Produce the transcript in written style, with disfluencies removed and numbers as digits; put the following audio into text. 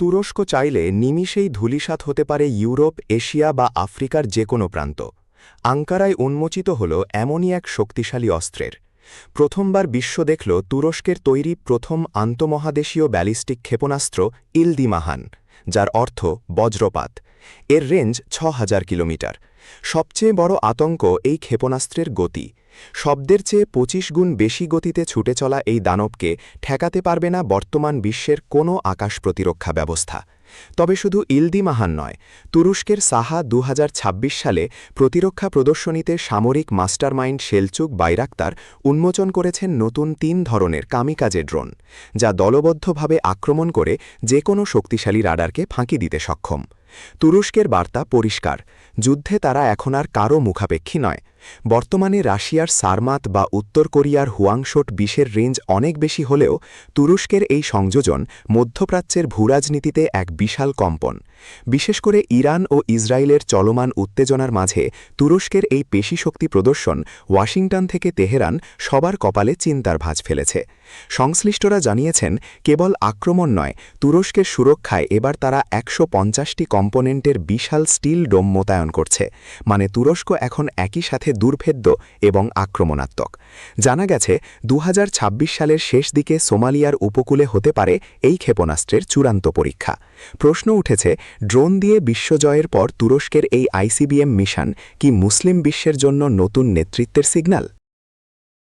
তুরস্ক চাইলে নিমিষেই ধূলিসাৎ হতে পারে ইউরোপ, এশিয়া বা আফ্রিকার যে কোনো প্রান্ত। আঙ্কারায় উন্মোচিত হল এমনই এক শক্তিশালী অস্ত্রের। প্রথমবার বিশ্ব দেখল তুরস্কের তৈরি প্রথম আন্তমহাদেশীয় ব্যালিস্টিক ক্ষেপণাস্ত্র ইলদিমাহান, যার অর্থ বজ্রপাত। এর রেঞ্জ ৬,০০০ কিলোমিটার। সবচেয়ে বড় আতঙ্ক এই ক্ষেপণাস্ত্রের গতি। শব্দের চেয়ে ২৫ গুণ বেশি গতিতে ছুটে চলা এই দানবকে ঠেকাতে পারবে না বর্তমান বিশ্বের কোনো আকাশ প্রতিরক্ষা ব্যবস্থা। তবে শুধু ইলদিমাহান নয়, তুরস্কের সাহা ২০২৬ সালে প্রতিরক্ষা প্রদর্শনীতে সামরিক মাস্টারমাইন্ড সেলচুক বাইরাক্তার উন্মোচন করেছেন নতুন ৩ ধরনের কামিকাজে ড্রোন, যা দলবদ্ধভাবে আক্রমণ করে যে কোনো শক্তিশালী রাডারকে ফাঁকি দিতে সক্ষম। তুরস্কের বার্তা পরিষ্কার, যুদ্ধে তারা এখন আর কারও মুখাপেক্ষী নয়। বর্তমানে রাশিয়ার সারমাত বা উত্তর কোরিয়ার হুয়াংশোট ২০-এর রেঞ্জ অনেক বেশি হলেও তুরস্কের এই সংযোজন মধ্যপ্রাচ্যের ভূরাজনীতিতে এক বিশাল কম্পন। বিশেষ করে ইরান ও ইসরায়েলের চলমান উত্তেজনার মাঝে তুরস্কের এই পেশিশক্তি প্রদর্শন ওয়াশিংটন থেকে তেহরান সবার কপালে চিন্তার ভাঁজ ফেলেছে। সংশ্লিষ্টরা জানিয়েছেন, কেবল আক্রমণ নয়, তুরস্কের সুরক্ষায় এবার তারা ১৫০টি কম্পোনেন্টের বিশাল স্টিল ডোম মোতায়েন করছে। মানে তুরস্ক এখন একই সাথে দুর্ভেদ্য এবং আক্রমণাত্মক। জানা গেছে ২০২৬ সালের শেষ দিকে সোমালিয়ার উপকূলে হতে পারে এই ক্ষেপণাস্ত্রের চূড়ান্ত পরীক্ষা। প্রশ্ন উঠেছে, ড্রোন দিয়ে বিশ্বজয়ের পর তুরস্কের এই আইসিবিএম মিশন কি মুসলিম বিশ্বের জন্য নতুন নেতৃত্বের সিগন্যাল?